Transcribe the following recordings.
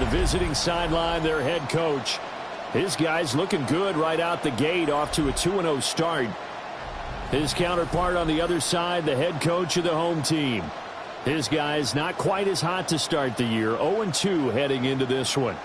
visiting sideline, their head coach. His guys looking good right out the gate, off to a 2-0 start. His counterpart on the other side, the head coach of the home team. His guys not quite as hot to start the year, 0-2 heading into this one.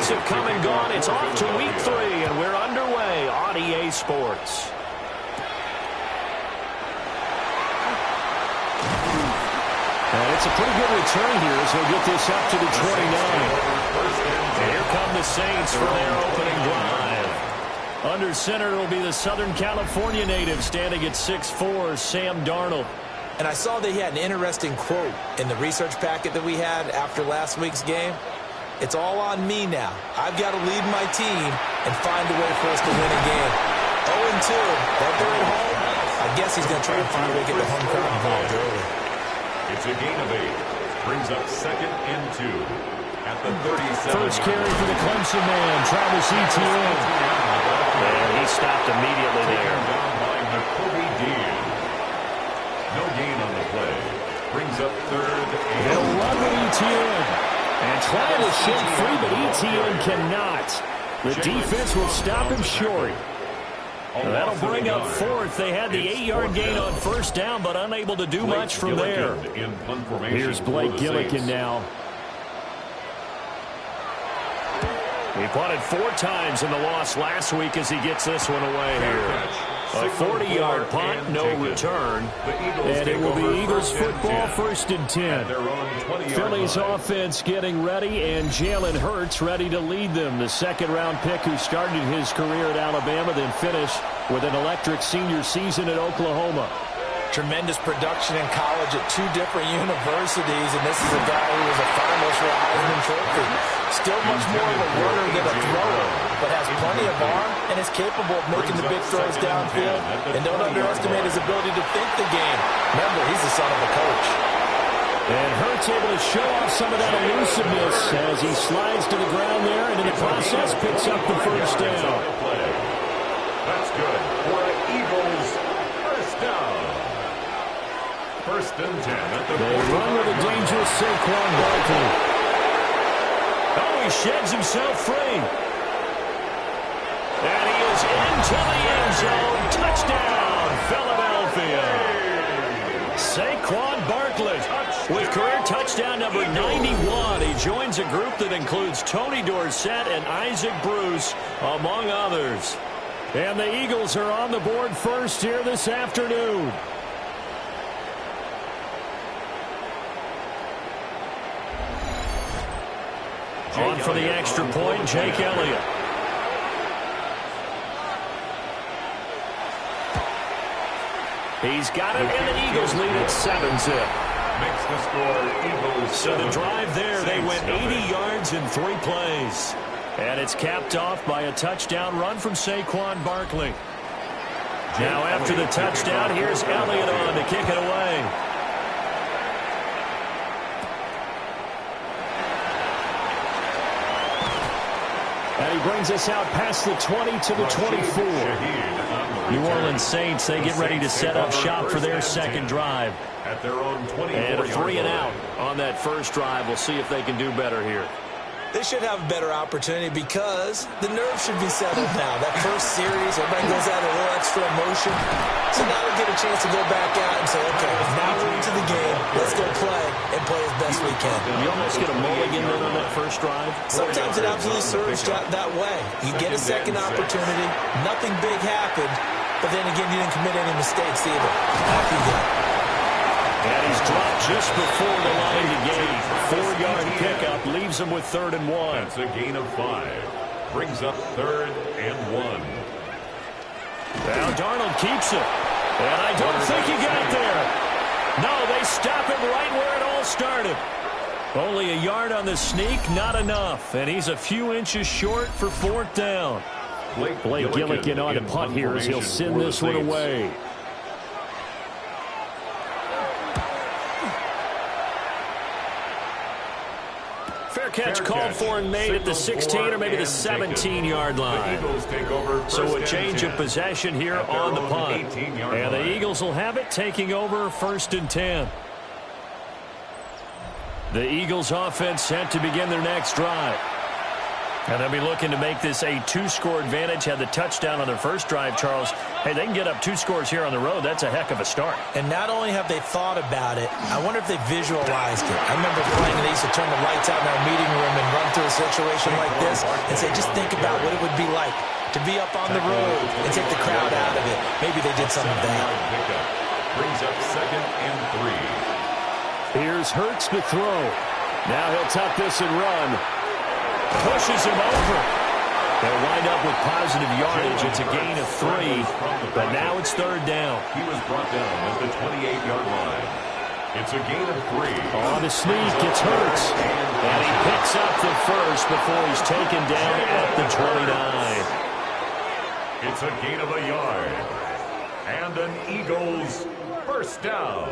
Have come and gone. It's off to week 3, and we're underway on EA Sports. And it's a pretty good return here as they'll get this up to the 29. And here come the Saints for their opening drive. Under center, it'll be the Southern California native standing at 6'4", Sam Darnold. And I saw that he had an interesting quote in the research packet that we had after last week's game. It's all on me now. I've got to lead my team and find a way for us to win a game. 0-2, but they're at home. I guess he's going to try and find a way to get the home crowd involved early. It's a gain of 8. Brings up 2nd and 2 at the 37. First carry for the Clemson man, Travis Etienne. And he stopped immediately there. Down by Jacoby Dean. No gain on the play. Brings up 3rd and they'll run with Etienne. And trying to shake free, but Etienne cannot. The defense will stop him short. That'll bring up 4th. They had the 8-yard gain on first down, but unable to do much from there. Here's Blake Gillikin now. He punted 4 times in the loss last week as he gets this one away here. A 40-yard punt, no return. And it will be Eagles football, 1st and 10. Philly's offense getting ready, and Jalen Hurts ready to lead them. The second-round pick who started his career at Alabama, then finished with an electric senior season at Oklahoma. Tremendous production in college at 2 different universities, and this is a guy who was a finalist for a Heisman Trophy. Still much more of a runner than a thrower, but has plenty of arm and is capable of making the big throws downfield. And don't underestimate his ability to think the game. Remember, he's the son of a coach. And Hurts able to show off some of that elusiveness as he slides to the ground there, and in the process picks up the first down. That's good for an Eagles first down. 1st and 10 at the they run with a dangerous Saquon Barkley. Oh, he sheds himself free. And he is into the end zone. Touchdown, Philadelphia. Saquon Barkley with career touchdown number 91. He joins a group that includes Tony Dorsett and Isaac Bruce, among others. And the Eagles are on the board first here this afternoon. On for the extra point, Jake Elliott. He's got it, and the Eagles lead at 7-zip. Makes the score Eagles. So the drive there, they went 80 yards in 3 plays. And it's capped off by a touchdown run from Saquon Barkley. Now after the touchdown, here's Elliott on to kick it away. And he brings us out past the 20 to the 24. New Orleans Saints, they get ready to set up shop for their second drive. At their own 24. And a 3 and out on that first drive. We'll see if they can do better here. They should have a better opportunity because the nerves should be settled now. That first series, everybody goes out a little extra emotion. So now they get a chance to go back out and say, okay, now we're into the game. Let's go play and play as best we can. You almost get a mulligan then on that first drive. Sometimes it absolutely serves that way. You get a second opportunity. Nothing big happened. But then again, you didn't commit any mistakes either. Off you go. And he's dropped just before the line to gain. 4-yard pickup leaves him with 3rd and 1. That's a gain of 5. Brings up 3rd and 1. Now Darnold keeps it. And I don't think he got there. No, they stop him right where it all started. Only a yard on the sneak, not enough. And he's a few inches short for 4th down. Blake Gillikin on to punt here as he'll send this one away. Fair catch called for and made at the 16 or maybe the 17-yard line. So a change of possession here on the punt. And the Eagles will have it, taking over 1st and 10. The Eagles offense set to begin their next drive. And they'll be looking to make this a 2-score advantage. Had the touchdown on their first drive, Charles. Hey, they can get up 2 scores here on the road. That's a heck of a start. And not only have they thought about it, I wonder if they visualized it. I remember playing, and they used to turn the lights out in our meeting room and run through a situation like this and say, just think about what it would be like to be up on the road and take the crowd out of it. Maybe they did some of that. Brings up 2nd and 3. Here's Hurts to throw. Now he'll tuck this and run. Pushes him over. They'll wind up with positive yardage. It's a gain of 3, but now it's 3rd down. He was brought down at the 28-yard line. It's a gain of 3. On the sneak, it's Hurts. And he picks up the first before he's taken down at the 29. It's a gain of a yard. And an Eagles first down.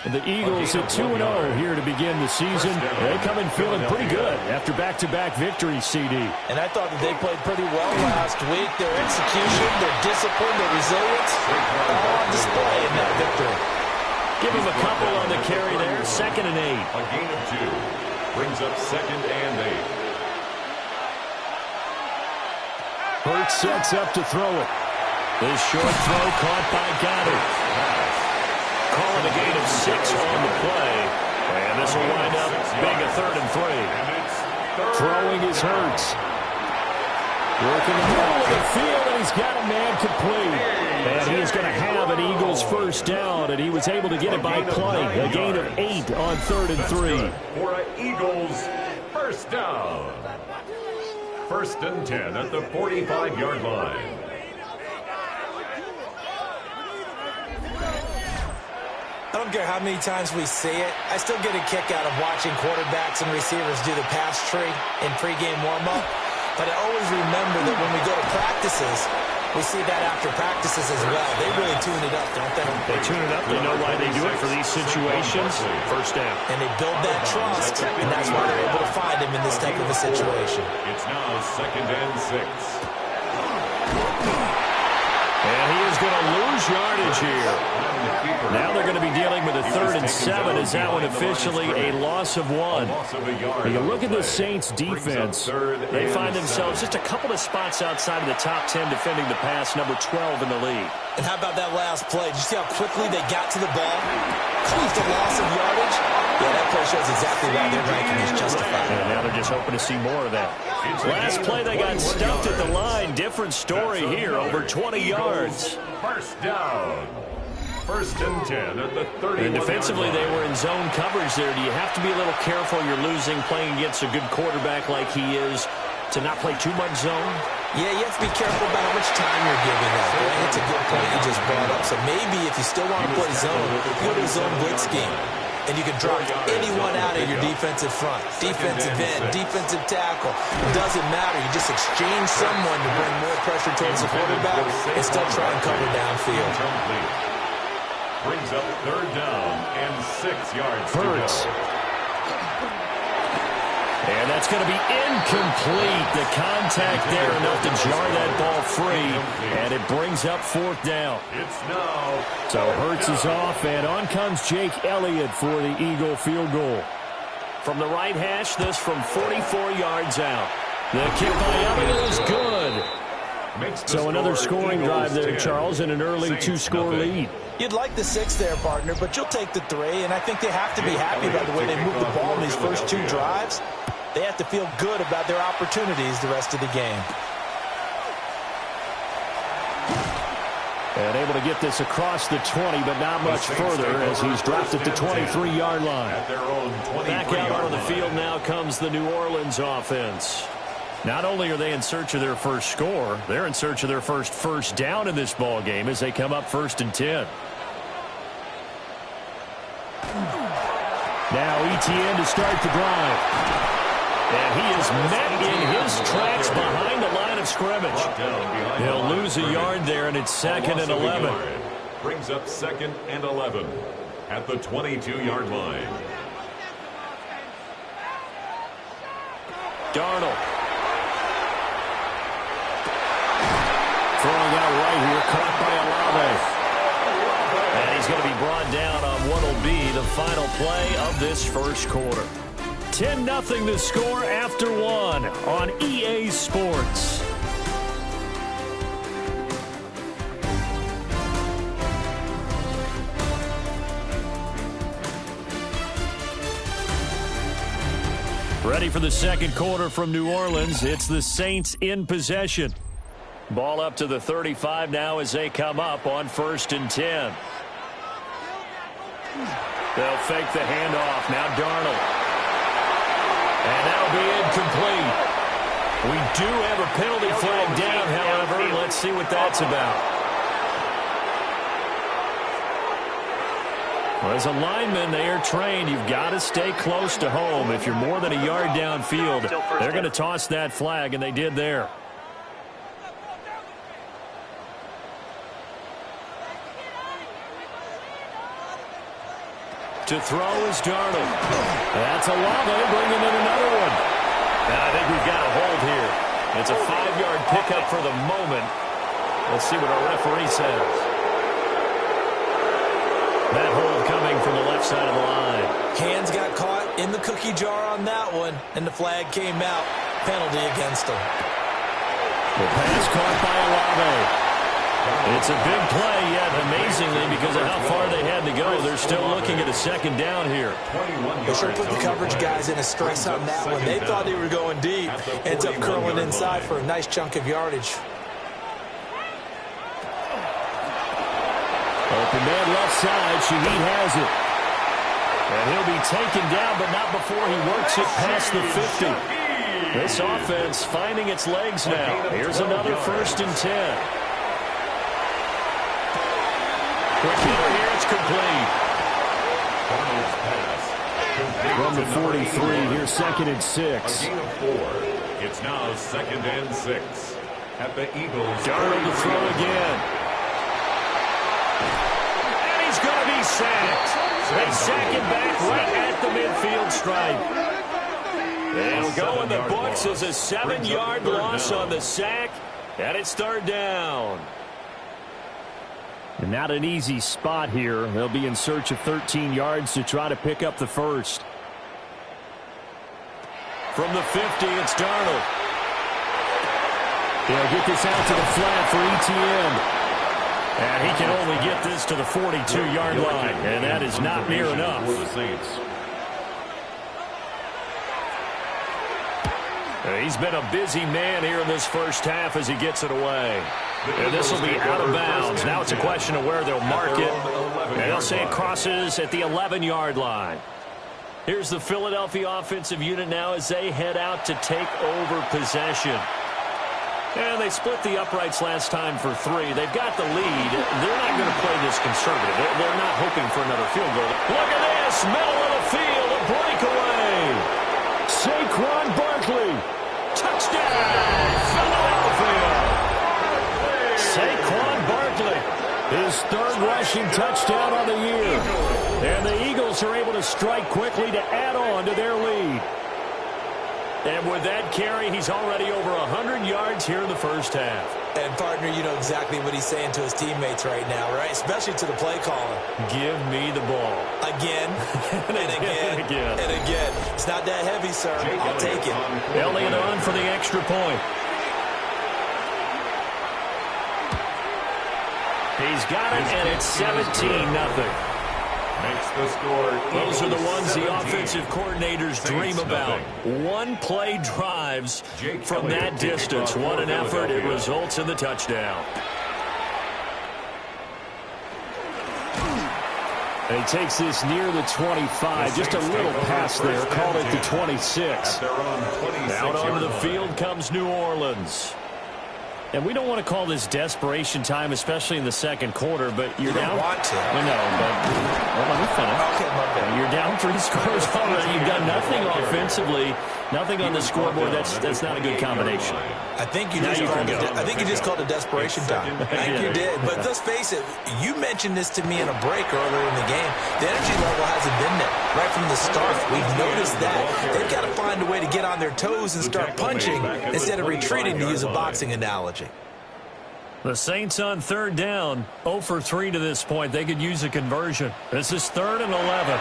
The Eagles at 2-0 here to begin the season. They come in feeling pretty good after back-to-back victories, CD. And I thought that they played pretty well last week. Their execution, their discipline, their resilience, all on display in that victory. Give him a couple on the carry there. 2nd and 8. A gain of 2. Brings up 2nd and 8. Hurts sets up to throw it. This short throw caught by Goddard. Calling a gain of 6 on the play. And this will wind up being a 3rd and 3. Throwing is Hurts. Working the middle of the field, and he's got a man complete. And he's going to have an Eagles first down, and he was able to get it by play. A gain of 8 on 3rd and 3. For an Eagles first down. 1st and 10 at the 45-yard line. I don't care how many times we see it. I still get a kick out of watching quarterbacks and receivers do the pass tree in pregame warm-up. But I always remember that when we go to practices, we see that after practices as well. They really tune it up, don't they? They tune it up. They know why they do it for these situations. First down. And they build that trust, and that's why they're able to find him in this type of a situation. It's now 2nd and 6. And he is going to lose yardage here. Now they're going to be dealing with a 3rd and 7. Is that one officially a loss of 1? You look at the Saints defense. They find themselves just a couple of spots outside of the top 10 defending the pass, number 12 in the league. And how about that last play? Did you see how quickly they got to the ball? Caused a loss of yardage? Yeah, that play shows exactly why their ranking is justified. And now they're just hoping to see more of that. Last play they got stuffed at the line. Different story here, over 20 yards. First down. 1st and 10 at the 30. And defensively, they were in zone coverage there. Do you have to be a little careful? You're losing, playing against a good quarterback like he is, to not play too much zone? Yeah, you have to be careful about how much time you're giving up. It's a good point you just brought up. So maybe if you still want to play zone, go to a zone blitz scheme. And you can drop anyone out of your defensive front. Defensive end, defensive tackle. It doesn't matter. You just exchange someone to bring more pressure towards the quarterback and still try and cover downfield. Brings up 3rd down and 6 yards Hurts. to go. And that's going to be incomplete. The contact there enough to jar that ball free. And it brings up 4th down. It's now. So Hurts is off, and on comes Jake Elliott for the Eagle field goal. From the right hash, this from 44 yards out. The kick by Elliott is good. So another scoring drive there, Charles, and an early 2-score lead. You'd like the 6 there, partner, but you'll take the 3, and I think they have to be happy about the way they moved the ball in these first 2 drives. They have to feel good about their opportunities the rest of the game. And able to get this across the 20, but not much further as he's dropped at the 23-yard line. Back out on the field now comes the New Orleans offense. Not only are they in search of their first score, they're in search of their first down in this ball game as they come up 1st and 10. Now ETN to start the drive. And he is met in his tracks behind the line of scrimmage. He'll lose a yard there, and it's 2nd and 11. Brings up 2nd and 11 at the 22-yard line. Darnold. Throwing out right here, caught by Olave. And he's going to be brought down on what will be the final play of this first quarter. 10-0 the score after 1 on EA Sports. Ready for the second quarter from New Orleans. It's the Saints in possession. Ball up to the 35 now as they come up on 1st and 10. They'll fake the handoff. Now Darnold. And that'll be incomplete. We do have a penalty flag down, however. Let's see what that's about. Well, as a lineman, they are trained. You've got to stay close to home. If you're more than a yard downfield, they're going to toss that flag, and they did there. To throw is Darnold. That's Olave bringing in another one. And I think we've got a hold here. It's a 5-yard pickup for the moment. Let's see what our referee says. That hold coming from the left side of the line. Hands got caught in the cookie jar on that one, and the flag came out. Penalty against him. The pass caught by Olave. It's a big play, yet amazingly, because of how far they had to go, they're still looking at a 2nd down here. They should put the coverage guys in a stress on that one. They thought they were going deep. Ends up curling inside for a nice chunk of yardage. Open man left side. Shaheed has it. And he'll be taken down, but not before he works it past the 50. This offense finding its legs now. Here's another 1st and 10. Quick hitter here, it's complete. From the 43, here's 2nd and 6. A gain of 4. It's now 2nd and 6 at the Eagles. Darnold to throw again. And he's going to be sacked. They sack him back right at the midfield stripe. It'll go in the books as a 7-yard loss on the sack, and it's 3rd down. And not an easy spot here. They'll be in search of 13 yards to try to pick up the first. From the 50, it's Darnold. He'll get this out to the flat for ETN. And he can only get this to the 42-yard line. And that is not near enough. He's been a busy man here in this first half as he gets it away. And this will be out of bounds. Now it's a question of where they'll mark it. And they'll say it crosses at the 11-yard line. Here's the Philadelphia offensive unit now as they head out to take over possession. And they split the uprights last time for 3. They've got the lead. They're not going to play this conservative. They're not hoping for another field goal. Look at this. Middle of the field. A breakaway. Saquon Barkley. Touchdown, Philadelphia. Saquon Barkley, his 3rd rushing touchdown on the year. And the Eagles are able to strike quickly to add on to their lead. And with that carry, he's already over 100 yards here in the first half. And, partner, you know exactly what he's saying to his teammates right now, right? Especially to the play caller. Give me the ball. Again, and again, and again. It's not that heavy, sir. I'll take it. Elliott on for the extra point. He's got it, and it's 17-0. Makes the score. Those are the ones the offensive coordinators dream about. One-play drives from that distance. What an effort. It results in the touchdown. And he takes this near the 25. Just a little pass there. Called it the 26. Out onto the field comes New Orleans. And we don't want to call this desperation time, especially in the second quarter, but you're down. Want to. I know, but well, let me finish. Okay, You're down 3 scores already. You've done nothing offensively. Nothing on the scoreboard. That's not a good combination. I think you just called a desperation time. I think you did. But let's face it, you mentioned this to me in a break earlier in the game. The energy level hasn't been there right from the start. We've noticed that. They've got to find a way to get on their toes and start punching instead of retreating, to use a boxing analogy. The Saints on third down, 0 for 3 to this point. They could use a conversion. This is 3rd and 11.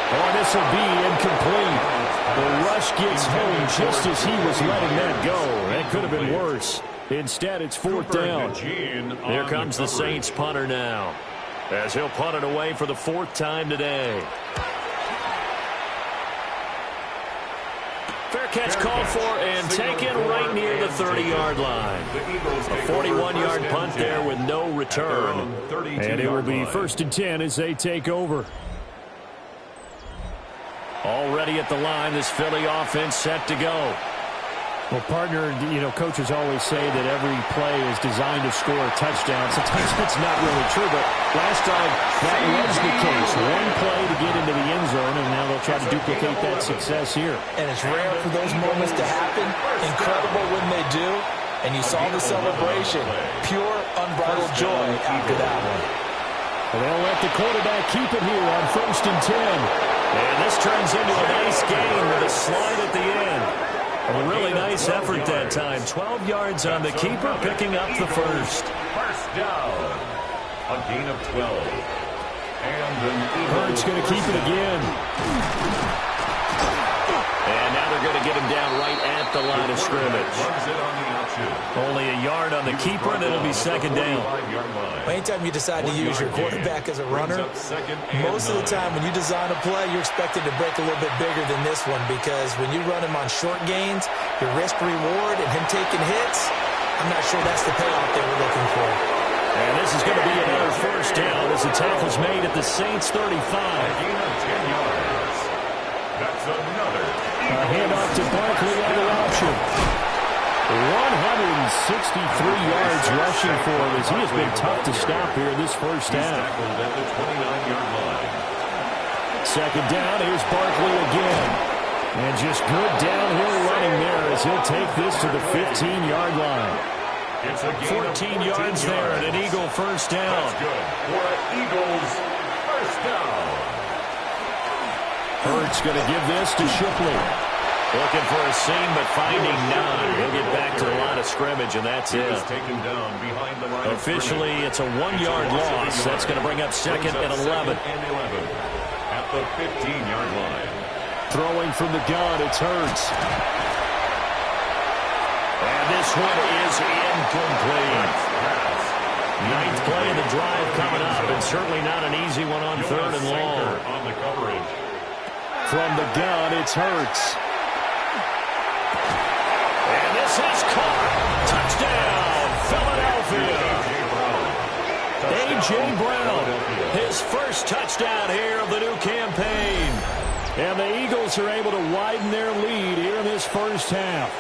Oh, this will be incomplete. The rush gets home just as he was letting that go. That could have been worse. Instead, it's 4th down. Here comes the Saints punter now, as he'll punt it away for the 4th time today. Fair catch called for and taken right near the 30-yard line. A 41-yard punt there with no return. And it will be 1st and 10 as they take over. Already at the line, this Philly offense set to go. Well, partner, coaches always say that every play is designed to score a touchdown. Sometimes that's not really true, but last time that was the case. One play to get into the end zone, and now they'll try to duplicate that success here. And it's rare for those moments to happen. Incredible when they do. And you saw the celebration. Pure, unbridled joy after that one. Well, they'll let the quarterback keep it here on 1st and 10. And this turns into a nice gain with a slide at the end. A really nice effort that time. 12 yards on the keeper, picking up the first. First down. A gain of 12. And Hurts going to keep it again. And now they're going to get him down right at the line of scrimmage. Only a yard on the keeper, and it'll be 2nd down. Anytime you decide to use your quarterback as a runner, most of the time when you design a play, you're expected to break a little bit bigger than this one, because when you run him on short gains, your risk-reward and him taking hits, I'm not sure that's the payoff they were looking for. And this is going to be another 1st down as the tackle's made at the Saints' 35. Gain of 10 yards. That's another. A handoff to Barkley on the option. 163 yards rushing for him as he has been tough to stop here in this first half. At the 29-yard line. 2nd down, here's Barkley again. And just good downhill running there as he'll take this to the 15-yard line. It's a 14 yards there and an Eagle 1st down. That's good for an Eagles 1st down. Hurts going to give this to Shipley. Looking for a seam, but finding none. He'll get back to the line of scrimmage, and that's it. Taken down behind the line. Officially, it's a 1-yard loss. That's going to bring up 2nd and 11. At the 15-yard line. Throwing from the gun, it's Hurts. And this one is incomplete. 9th play of the drive coming up, and certainly not an easy one on 3rd and long. On the coverage. From the gun, it's Hurts. And this is caught. Touchdown, Philadelphia. A.J. Brown, his first touchdown here of the new campaign. And the Eagles are able to widen their lead here in this first half.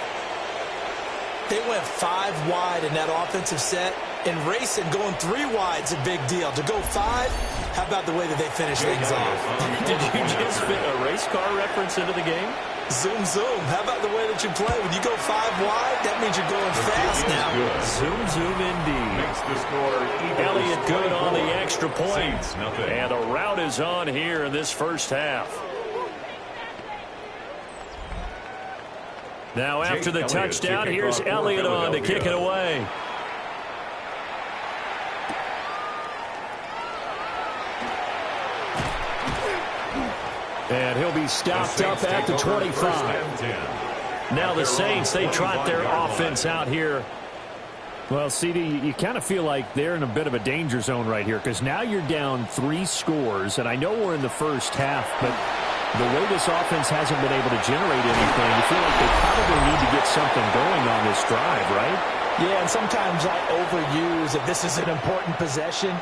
They went 5 wide in that offensive set. And racing, going 3 wide's a big deal. To go 5, how about the way that they finish things off? Did you just fit a race car reference into the game? Zoom, zoom. How about the way that you play? When you go 5 wide, that means you're going fast now. Zoom, zoom indeed. Makes the score. Elliott good on the extra point. And the route is on here in this first half. Now after the touchdown, here's Elliott on to kick it away. And he'll be stopped up at the 25. Now the Saints, they trot their offense out here. Well, CD, you kind of feel like they're in a bit of a danger zone right here, because now you're down 3 scores, and I know we're in the first half, but the way this offense hasn't been able to generate anything, you feel like they probably need to get something going on this drive, right? Yeah, and sometimes I overuse that this is an important possession.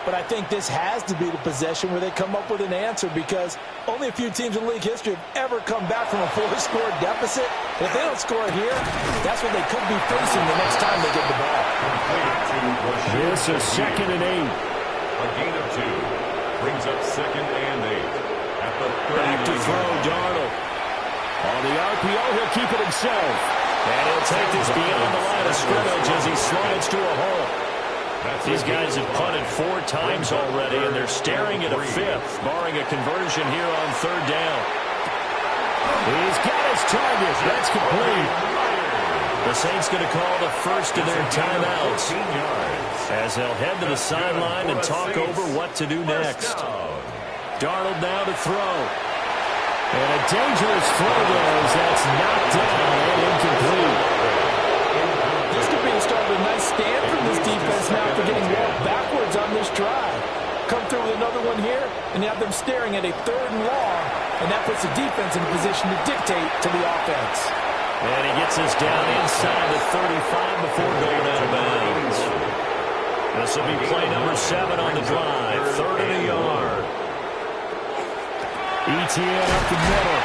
But I think this has to be the possession where they come up with an answer, because only a few teams in league history have ever come back from a 4-score deficit. If they don't score here, that's what they could be facing the next time they get the ball. This is 2nd and 8. A gain of 2 brings up 2nd and 8. At the 30. Back to throw, Darnold. the RPO, he'll keep it himself. And he'll take this beyond the line of scrimmage as he slides to a hole. These guys have punted 4 times already, and they're staring at a 5th, barring a conversion here on 3rd down. He's got his target. That's complete. The Saints going to call the first of their timeouts as they'll head to the sideline and talk over what to do next. Darnold now to throw. And a dangerous throw there as that's knocked down and incomplete. This could be the start of a nice stand from this defense now for getting walked backwards on this drive. Come through with another one here, and you have them staring at a 3rd and long, and that puts the defense in a position to dictate to the offense. And he gets us down inside the 35 before going out of bounds. This will be play number 7 on the drive, 3rd and a yard. ETN up the middle.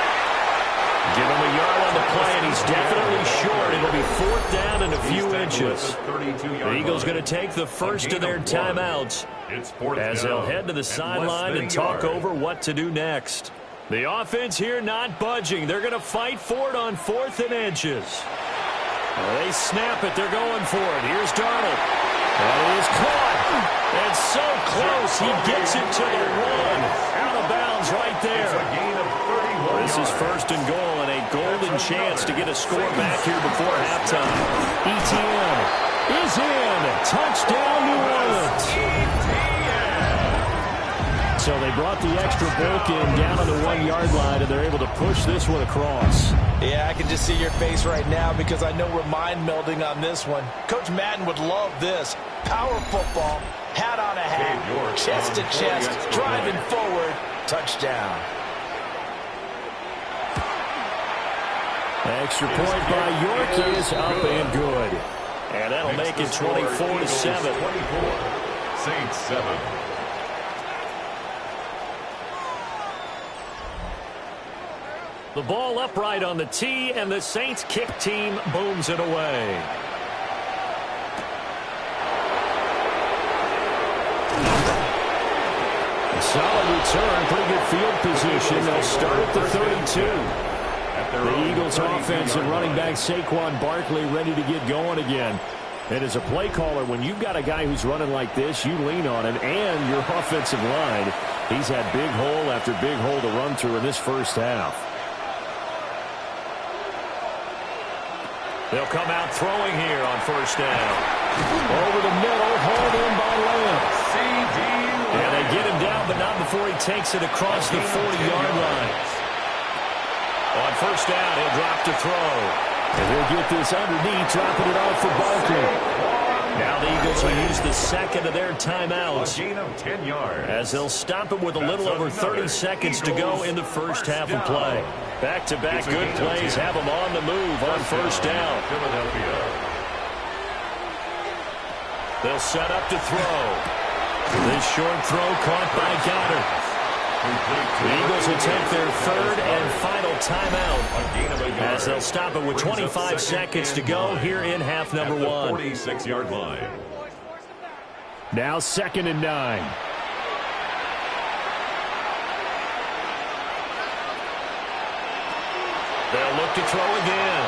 Give him a yard on the play, and he's definitely short. It'll be 4th down and a few inches. The Eagles going to take the first of their timeouts as they'll head to the sideline and talk over what to do next. The offense here not budging. They're going to fight for it on 4th and inches. They snap it. They're going for it. Here's Darnold. And it is caught. And so close. He gets it to the 1. Out of bounds right there. This is 1st and goal and a golden chance to get a score back here before halftime. ETN is in. Touchdown, New Orleans. So they brought the extra bulk in down on the 1-yard line, and they're able to push this one across. Yeah, I can just see your face right now because I know we're mind melding on this one. Coach Madden would love this. Power football, hat on a hat, chest to chest, driving forward, touchdown. Extra point by York is up and good. And that'll make it 24-7. Saints 7. The ball upright on the tee, and the Saints kick team booms it away. A solid return, pretty good field position. They'll start at the 32. The Eagles offense and running back Saquon Barkley ready to get going again. And as a play caller, when you've got a guy who's running like this, you lean on him and your offensive line. He's had big hole after big hole to run through in this first half. They'll come out throwing here on 1st down. Over the middle, hauled in by Lamb. And they get him down, but not before he takes it across the 40-yard line. On 1st down, he'll drop to throw. And he'll get this underneath, dropping it off for Barkley. Now the Eagles will use the 2nd of their timeouts. A gain of 10 yards. As they'll stop it with a little over 30 seconds to go in the first half of play. Back-to-back good plays have them on the move on 1st down. Philadelphia. They'll set up to throw. This short throw caught by Goddard. The Eagles will take their 3rd and final timeout as they'll stop it with 25 seconds to go here in half number 1. 46-yard line. Now 2nd and 9. They'll look to throw again.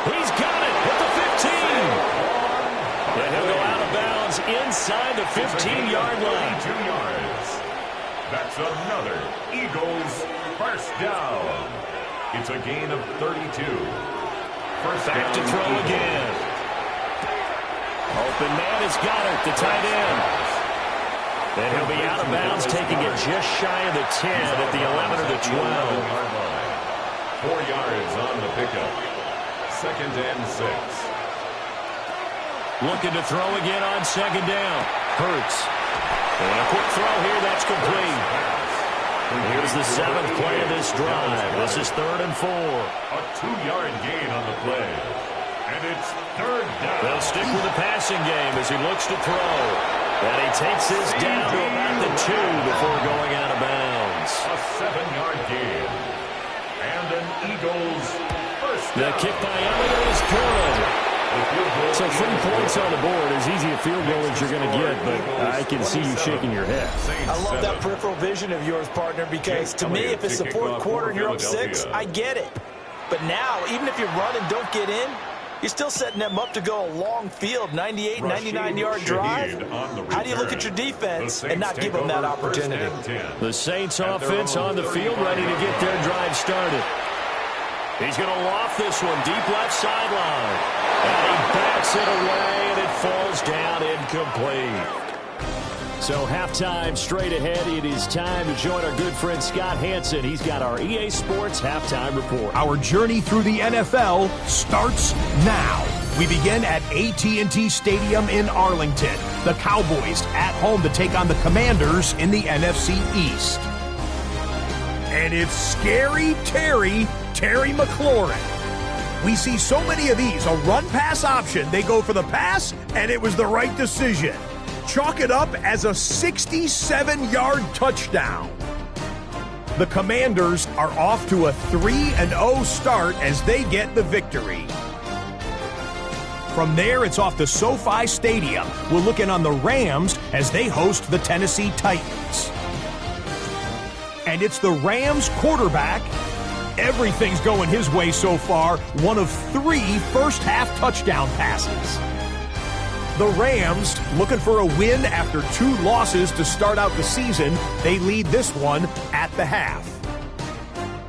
He's got it at the 15. And he'll go out of bounds inside the 15-yard line. 2 yards. That's another Eagles first down. It's a gain of 32. Back to throw again. Open man has got it, the tight end. And he'll be out of bounds, taking it just shy of the 10 at the 11 or the 12. 4 yards on the pickup. 2nd and 6. Looking to throw again on 2nd down. Hurts. And a quick throw here, that's complete. Here's the 7th play of this drive. This is 3rd and 4. A 2-yard gain on the play. And it's 3rd down. They'll stick with the passing game as he looks to throw. And he takes this down to about the 2 before going out of bounds. A 7-yard gain. And an Eagles first down. The kick by Elliott is good. So 3 points on the board, as easy a field goal as you're going to get, but I can see you shaking your head. I love that peripheral vision of yours, partner, because to me, if it's the fourth quarter and you're up 6, I get it. But now, even if you run and don't get in, you're still setting them up to go a long field, 98, 99-yard drive. How do you look at your defense and not give them that opportunity? The Saints offense on the field, ready to get their drive started. He's going to loft this one deep left sideline. And he bats it away, and it falls down incomplete. So halftime straight ahead. It is time to join our good friend Scott Hansen. He's got our EA Sports halftime report. Our journey through the NFL starts now. We begin at AT&T Stadium in Arlington. The Cowboys at home to take on the Commanders in the NFC East. And it's Scary Terry McLaurin. We see so many of these. A run-pass option. They go for the pass, and it was the right decision. Chalk it up as a 67-yard touchdown. The Commanders are off to a 3-0 start as they get the victory. From there, it's off to SoFi Stadium. We'll look in on the Rams as they host the Tennessee Titans. And it's the Rams quarterback. Everything's going his way so far. One of 3 first-half touchdown passes. The Rams, looking for a win after 2 losses to start out the season. They lead this one at the half.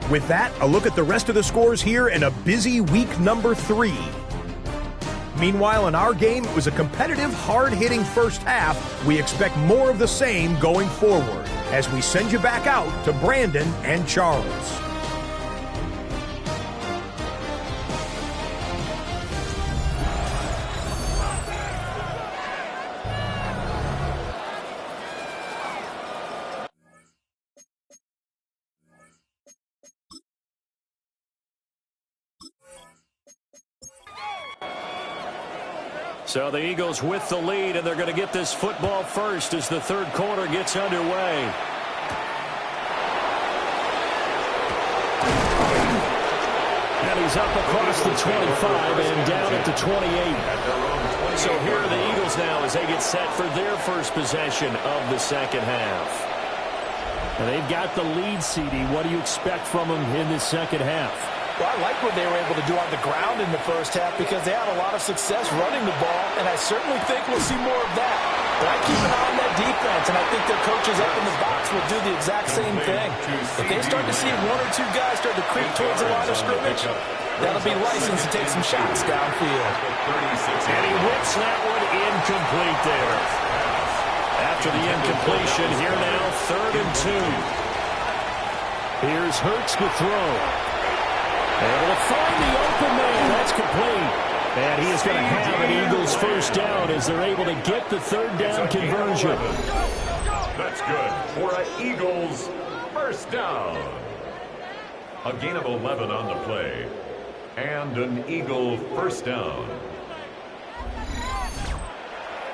With that, a look at the rest of the scores here in a busy week number 3. Meanwhile, in our game, it was a competitive, hard-hitting first half. We expect more of the same going forward as we send you back out to Brandon and Charles. So the Eagles with the lead, and they're going to get this football first as the third quarter gets underway. And he's up across the 25 and down at the 28. So here are the Eagles now as they get set for their first possession of the second half. And they've got the lead, CD. What do you expect from them in this second half? Well, I like what they were able to do on the ground in the first half because they had a lot of success running the ball, and I certainly think we'll see more of that. But I keep an eye on that defense, and I think their coaches up in the box will do the exact same thing. If they start to see 1 or 2 guys start to creep towards the line of scrimmage, that'll be license to take some shots downfield. And he whips that one incomplete there. After the incompletion, here now, 3rd and 2. Here's Hurts to throw. Able to find the open man. That's complete. And he is going to have an Eagles first down as they're able to get the third down conversion. That's good for an Eagles first down. A gain of 11 on the play. And an Eagle first down.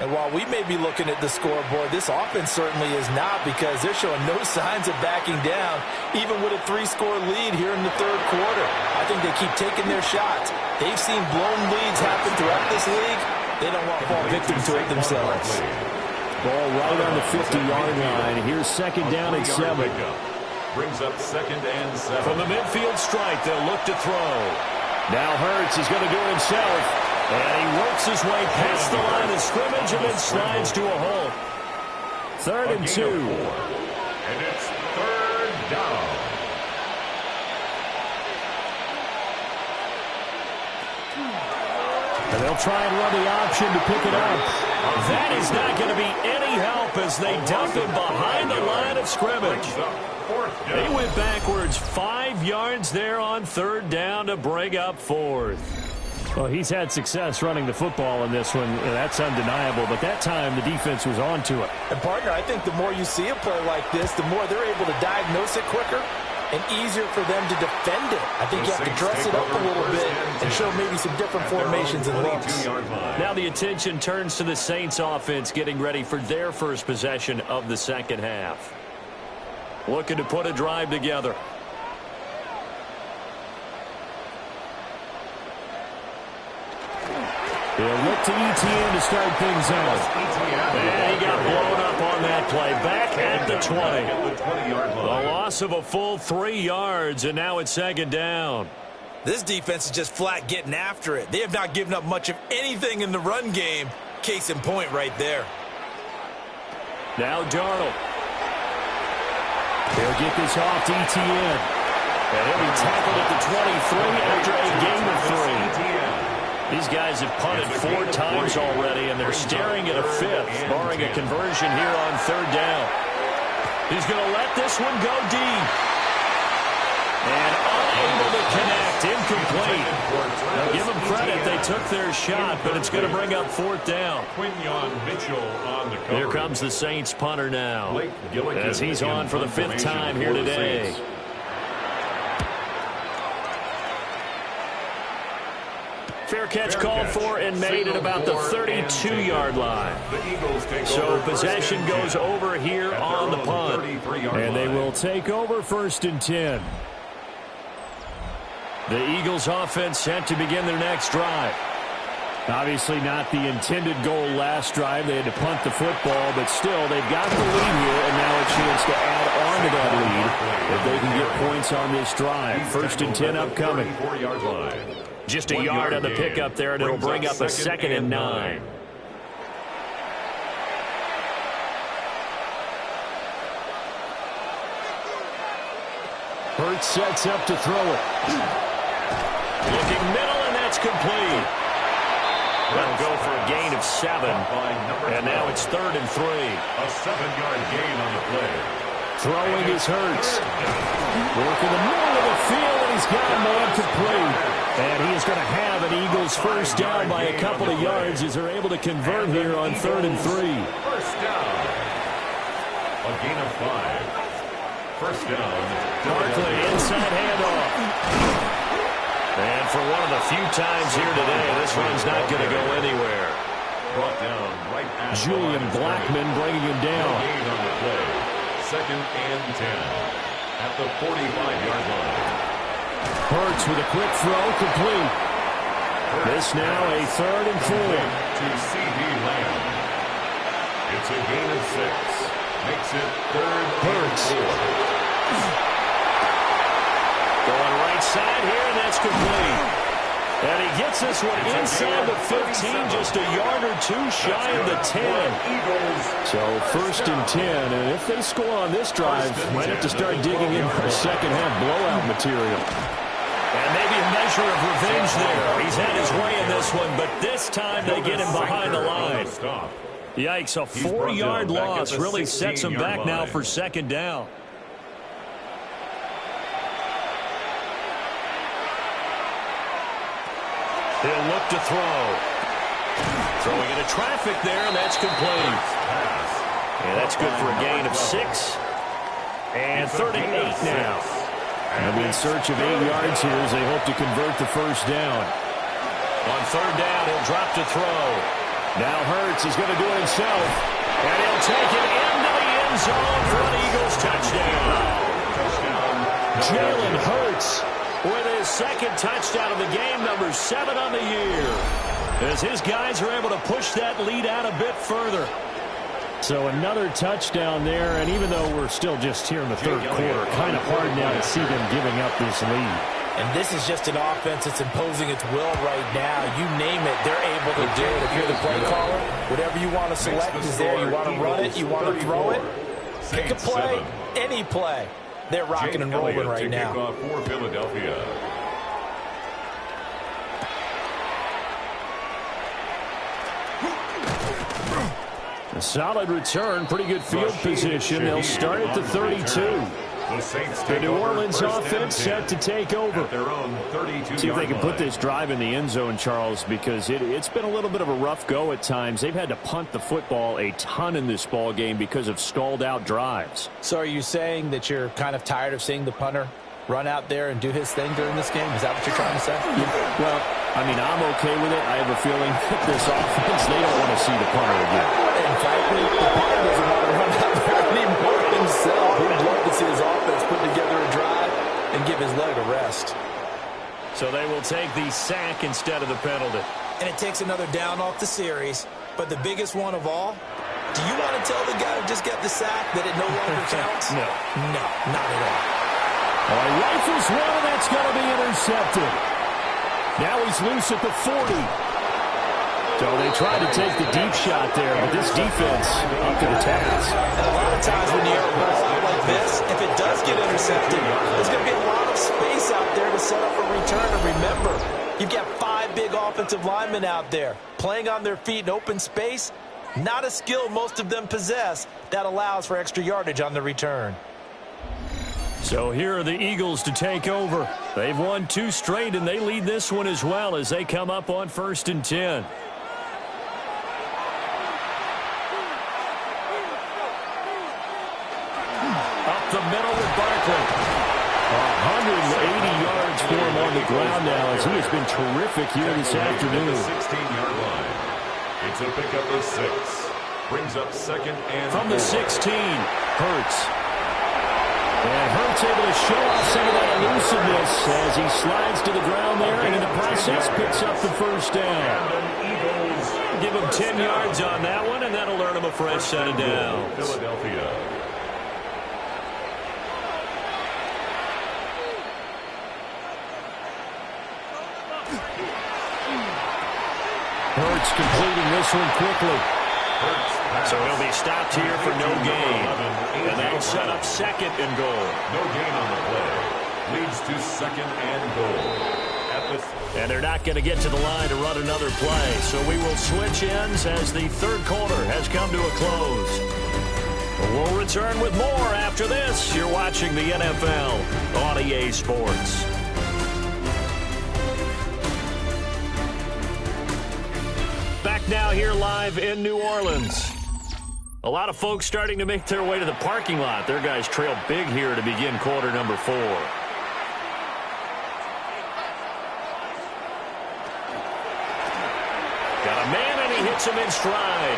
And while we may be looking at the scoreboard, this offense certainly is not because they're showing no signs of backing down, even with a 3-score lead here in the third quarter. I think they keep taking their shots. They've seen blown leads happen throughout this league. They don't want to fall victim to it themselves. Ball right on the 50-yard line. Here's second down and 7. Brings up 2nd and 7. From the midfield stripe, they'll look to throw. Now Hurts is going to do it himself. And he works his way past the line of scrimmage and then slides to a hole. 3rd and 2. And it's 3rd down. And they'll try and run the option to pick it up. That is not going to be any help as they dump him behind the line of scrimmage. They went backwards 5 yards there on 3rd down to bring up 4th. Well, he's had success running the football in this one. That's undeniable. But that time, the defense was on to it. And, partner, I think the more you see a play like this, the more they're able to diagnose it quicker and easier for them to defend it. I think you have to dress it up a little bit and show maybe some different formations and looks. Now the attention turns to the Saints offense getting ready for their first possession of the second half. Looking to put a drive together. He'll look to ETN to start things out. And he got blown up on that play. Back at the 20. A loss of a full 3 yards, and now it's second down. This defense is just flat getting after it. They have not given up much of anything in the run game. Case in point right there. Now Darnold. He'll get this off to ETN. And he'll be tackled at the 23 after a gain of 3. These guys have punted 4 times already, and they're staring at a 5th, barring a conversion here on 3rd down. He's going to let this one go deep. And unable to connect, incomplete. Now give them credit, they took their shot, but it's going to bring up 4th down. Here comes the Saints punter now, as he's on for the 5th time here today. Fair catch called for and made at about the 32-yard line. So possession goes over here on the punt. And they will take over 1st and 10. The Eagles offense set to begin their next drive. Obviously not the intended goal last drive. They had to punt the football, but still they've got the lead here and now a chance to add on to that lead if they can get points on this drive. 1st and 10 upcoming. Just a yard on the pickup there, and it'll bring up a 2nd and 9. Hurts sets up to throw it. Looking middle, and that's complete. That'll go for a gain of 7. And now it's 3rd and 3. A 7-yard gain on the play. Throwing is Hurts. Working the middle of the field, and he's got a man complete. And he is going to have an Eagles 1st down by a couple of yards as they're able to convert here on 3rd and 3. 1st down. A gain of 5. 1st down. Barkley, inside handoff. And for one of the few times here today, this one's not going to go anywhere. Brought down right at Julian Blackman bringing him down. Gain on the play. 2nd and 10 at the 45-yard line. Hurts with a quick throw, complete. This now a 3rd and 4. To C.D. Lamb. It's a gain of 6. Makes it 3rd and 4. Going right side here, and that's complete. And he gets this one inside the 15, just a yard or 2 shy of the 10. So 1st and 10, and if they score on this drive, might have to start digging in for second half blowout material. And maybe a measure of revenge there. He's had his way in this one, but this time they get him behind the line. Yikes, a 4-yard loss really sets him back now for 2nd down. He'll look to throw. Throwing into traffic there, and that's complete. And that's good for a gain of 6. And 3rd and 8 now. They'll be in search of 8 yards here as they hope to convert the 1st down. On 3rd down, he'll drop to throw. Now Hurts is going to do it himself. And he'll take it into the end zone for an Eagles touchdown. Jalen Hurts with his 2nd touchdown of the game, number 7 on the year, as his guys are able to push that lead out a bit further. So another touchdown there, and even though we're still just here in the 3rd quarter, kind of hard now to see them giving up this lead. And this is just an offense that's imposing its will right now. You name it, they're able to do it. If you're the play caller, whatever you want to select is there. You want to run it, you want to throw it, pick a play, any play. They're rocking and rolling right now. For Philadelphia. A solid return, pretty good field position. They'll start at the 32. The New Orleans offense set to take over. See if they can put this drive in the end zone, Charles, because it's been a little bit of a rough go at times. They've had to punt the football a ton in this ball game because of stalled-out drives. So are you saying that you're kind of tired of seeing the punter run out there and do his thing during this game? Is that what you're trying to say? Yeah. Well, I mean, I'm okay with it. I have a feeling that this offense, they don't want to see the punter again. And frankly, the punter doesn't want to run out there anymore himself. He'd love to see his offense put together a drive and give his leg a rest. So they will take the sack instead of the penalty. And it takes another down off the series. But the biggest one of all, do you want to tell the guy who just got the sack that it no longer counts? No. No, not at all. All right, rifles one, and that's going to be intercepted. Now he's loose at the 40. So they tried to take the deep shot there, but this defense up to the task. And a lot of times when you air a ball out like this, if it does get intercepted, there's going to be a lot of space out there to set up a return. And remember, you've got 5 big offensive linemen out there playing on their feet in open space. Not a skill most of them possess that allows for extra yardage on the return. So here are the Eagles to take over. They've won 2 straight, and they lead this one as well as they come up on 1st and 10. Up the middle with Barkley. 180 yards for him on the ground now as he has been terrific here this afternoon. 16-yard line. It's a pickup of 6. Brings up 2nd and from 4. the 16, Hurts. And Hurts able to show off some of that elusiveness as he slides to the ground there and in the process picks up the 1st down. Give him 10 yards on that one, and that'll earn him a fresh set of downs. Philadelphia. Hurts completing this one quickly. So he'll be stopped here for no gain. And that'll set up 2nd and goal. No gain on the play. Leads to 2nd and goal. And they're not going to get to the line to run another play. So we will switch ends as the 3rd quarter has come to a close. We'll return with more after this. You're watching the NFL on EA Sports. Back now here live in New Orleans. A lot of folks starting to make their way to the parking lot. Their guys trail big here to begin quarter number 4. Got a man, and he hits him in stride.